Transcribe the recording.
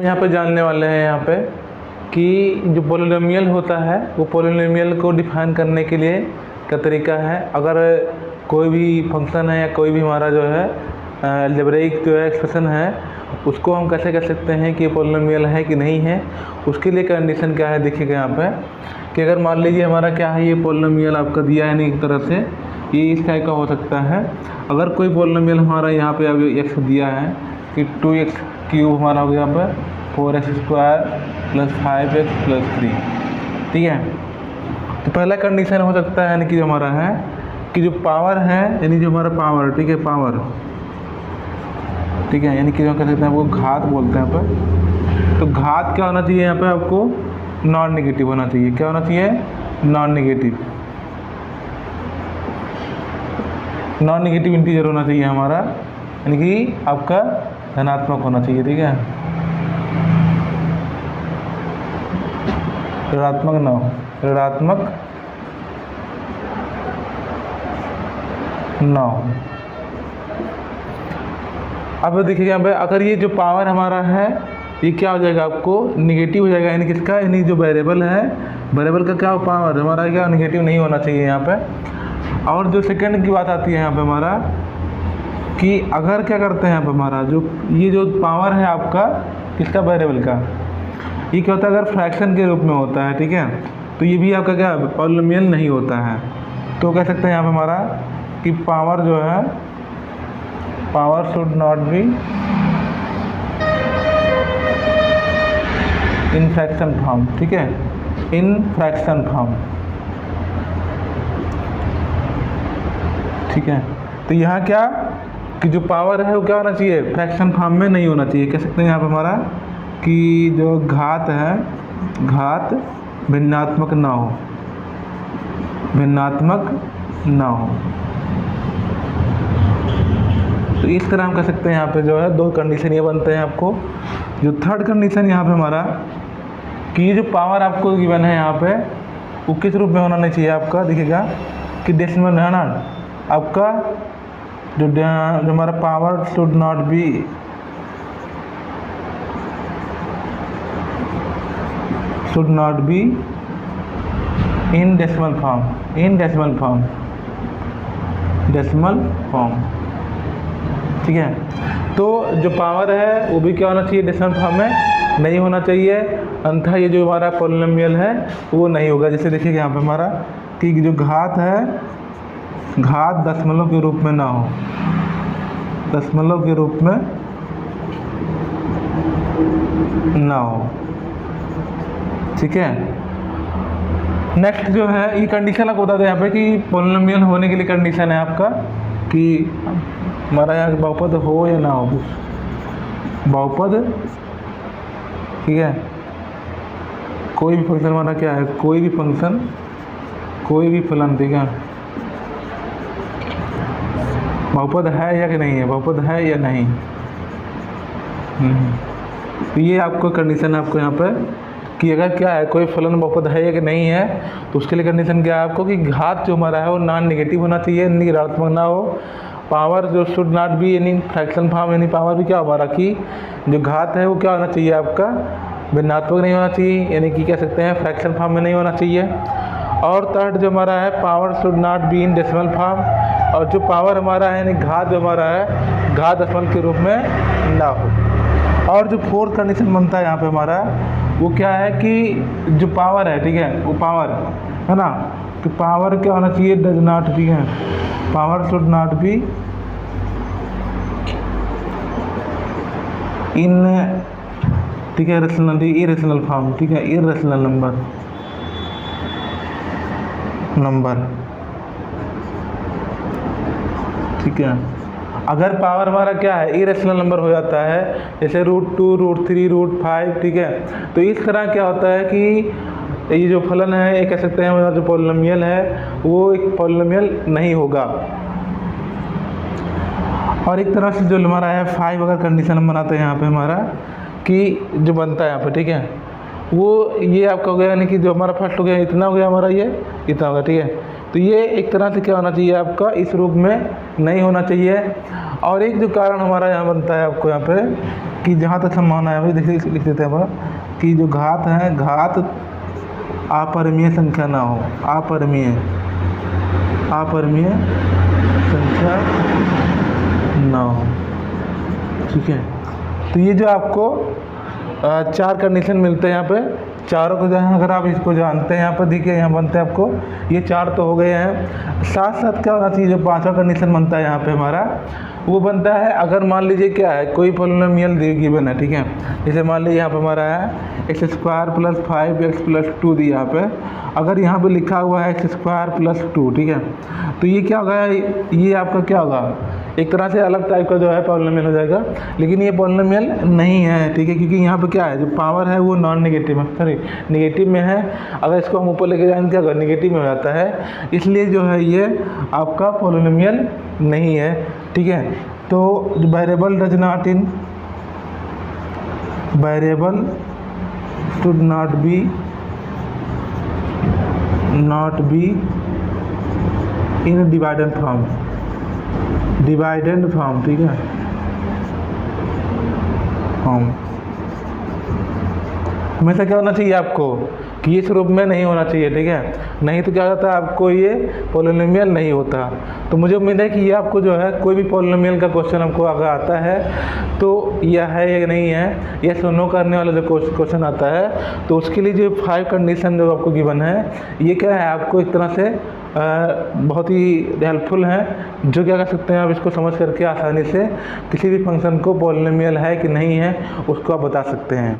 यहाँ पे जानने वाले हैं यहाँ पे कि जो पॉलिनोमियल होता है वो पॉलिनोमियल को डिफाइन करने के लिए क्या तरीका है। अगर कोई भी फंक्शन है या कोई भी हमारा जो है अलजेब्रिक जो है एक्सप्रेशन है उसको हम कैसे कह सकते हैं कि पॉलिनोमियल है कि नहीं है। उसके लिए कंडीशन क्या है देखिएगा यहाँ पे कि अगर मान लीजिए हमारा क्या है ये पॉलिनोमियल आपका दिया है नहीं एक तरह से ये इस टाइप का हो सकता है। अगर कोई पॉलिनोमियल हमारा यहाँ पे अभी एक्स दिया है कि 2x क्यूब हमारा हो गया यहाँ पर 4x square plus 5x plus 3, ठीक है। तो पहला कंडीशन हो सकता है यानी कि जो हमारा है कि जो पावर है यानी जो हमारा पावर, ठीक है, पावर, ठीक है, यानी कि जो कह सकते हैं वो घात बोलते हैं यहाँ पर। तो घात क्या होना चाहिए यहाँ पे आपको नॉन नेगेटिव होना चाहिए। क्या होना चाहिए? Non negative, non negative integer होना चाहिए हमारा, यानी कि आपका धनात्मक होना चाहिए, ठीक है, ऋणात्मक ना हो, ऋणात्मक ना हो। अब देखिए यहाँ पे अगर ये जो पावर हमारा है ये क्या हो जाएगा आपको निगेटिव हो जाएगा, यानी किसका, यानी जो वेरिएबल है वेरिएबल का क्या पावर हमारा क्या निगेटिव नहीं होना चाहिए यहाँ पे। और जो सेकंड की बात आती है यहाँ पे हमारा कि अगर क्या करते हैं यहाँ पे हमारा जो ये जो पावर है आपका किसका वेरिएबल का ये क्या होता है अगर फ्रैक्शन के रूप में होता है, ठीक है, तो ये भी आपका क्या पॉलिनोमियल नहीं होता है। तो कह सकते हैं यहाँ पे हमारा कि पावर जो है power should not be in fraction form, ठीक है, इन फ्रैक्शन फॉर्म, ठीक है। तो यहाँ क्या कि जो पावर है वो क्या होना चाहिए फ्रैक्शन फॉर्म में नहीं होना चाहिए। कह सकते हैं यहाँ पे हमारा कि जो घात है घात भिन्नात्मक ना हो, भिन्नात्मक ना हो। तो इस तरह हम कह सकते हैं यहाँ पे जो है दो कंडीशन ये बनते हैं आपको। जो थर्ड कंडीशन यहाँ पे हमारा कि ये जो पावर आपको गिवन है यहाँ पे वो किस रूप में होना नहीं चाहिए आपका, देखिएगा कि डेसिमल है ना आपका जो हमारा power should not be in decimal form, in decimal form, decimal form, ठीक है। तो जो पावर है वो भी क्या होना चाहिए डेसिमल फॉर्म में नहीं होना चाहिए, अन्यथा ये जो हमारा पॉलिनोमियल है वो नहीं होगा। जैसे देखिए यहाँ पे हमारा कि जो घात है घात दशमलव के रूप में ना हो, दशमलव के रूप में ना हो, ठीक है। नेक्स्ट जो है ये कंडीशन आपको बता दें यहाँ पे कि पॉलिनोमियल होने के लिए कंडीशन है आपका कि हमारा यहाँ बहुपद हो या ना हो, बहुपद, ठीक है, कोई भी फंक्शन हमारा क्या है कोई भी फंक्शन कोई भी फलन, ठीक है, बहुपद है या कि नहीं है, बहुपद है या नहीं। तो ये आपको कंडीशन है आपको यहाँ पे कि अगर क्या है कोई फलन बहुपद है या कि नहीं है तो उसके लिए कंडीशन क्या है आपको कि घात जो हमारा है वो नॉन नेगेटिव होना चाहिए, यानी ऋणात्मक ना हो। पावर जो शुड नॉट बी यानी फ्रैक्शन फॉर्म, यानी पावर भी क्या हमारा कि जो घात है वो क्या होना चाहिए आपका भिन्नात्मक नहीं होना चाहिए, यानी कि कह सकते हैं फ्रैक्शन फॉर्म में नहीं होना चाहिए। और थर्ड जो हमारा है power should not be in decimal form, और जो पावर हमारा है यानी घात जो हमारा है घात दशमलव के रूप में ना हो। और जो फोर्थ कंडीशन बनता है यहाँ पे हमारा वो क्या है कि जो पावर है, ठीक है, वो पावर है ना, तो पावर क्या होना चाहिए डज नॉट, ठीक है, power should not be in, ठीक है, रेशनल इरेशनल फॉर्म, ठीक है, इरेशनल नंबर, ठीक है। अगर पावर हमारा क्या है इरेशनल नंबर हो जाता है जैसे √2 √3 √5, ठीक है, तो इस तरह क्या होता है कि ये जो फलन है ये कह सकते हैं हमारा जो पॉलिनोमियल है वो एक पॉलिनोमियल नहीं होगा। और एक तरह से जो हमारा है 5 अगर कंडीशन हम बनाते हैं यहाँ पे हमारा कि जो बनता है यहाँ पे, ठीक है, वो ये आपका हो गया, यानी कि जो हमारा फर्स्ट हो गया इतना हो गया हमारा, ये इतना होगा, ठीक है। तो ये एक तरह से क्या होना चाहिए आपका इस रूप में नहीं होना चाहिए। और एक जो कारण हमारा यहाँ बनता है आपको यहाँ पे कि जहाँ तक संभावना है भाई देखिए लिख देते हैं अब कि जो घात है, घात अपरिमेय संख्या ना हो, अपरिमेय संख्या ना हो। ठीक है, तो ये जो आपको 4 कंडीशन मिलते हैं यहाँ पे, चारों को जो है अगर आप इसको जानते हैं, यहाँ पर देखिए यहाँ बनते हैं आपको ये 4 तो हो गए हैं। साथ साथ क्या होना चाहिए, जो 5वां कंडीशन बनता है यहाँ पे हमारा, वो बनता है अगर मान लीजिए क्या है, कोई पॉलिनोमियल गिवन है। ठीक है, जैसे मान लीजिए यहाँ पे हमारा है x² + 5x + 2 दिया यहाँ पे, अगर यहाँ पे लिखा हुआ है x² + 2, ठीक है, तो ये क्या होगा, ये आपका क्या होगा, एक तरह से अलग टाइप का जो है पॉलिनोमियल हो जाएगा, लेकिन ये पॉलिनोमियल नहीं है। ठीक है, क्योंकि यहाँ पे क्या है, जो पावर है वो नॉन नेगेटिव है, सॉरी नेगेटिव में है। अगर इसको हम ऊपर लेके जाएंगे क्या होगा, नेगेटिव में हो जाता है, इसलिए जो है ये आपका पॉलिनोमियल नहीं है। ठीक है, तो variable does not in, variable should not be in divided form, divided form. ठीक है, फॉर्म हमेशा क्या होना चाहिए आपको कि ये स्वरूप में नहीं होना चाहिए। ठीक है, नहीं तो क्या होता है, आपको ये पॉलिनोमियल नहीं होता। तो मुझे उम्मीद है कि ये आपको जो है कोई भी पॉलिनोमियल का क्वेश्चन आपको अगर आता है तो यह है या नहीं है, ये सुनो करने वाला जो क्वेश्चन आता है, तो उसके लिए जो 5 कंडीशन जो आपको गिवन है, ये क्या है आपको एक तरह से बहुत ही हेल्पफुल है, जो क्या कर सकते हैं आप इसको समझ करके आसानी से किसी भी फंक्शन को पॉलिनोमियल है कि नहीं है उसको आप बता सकते हैं।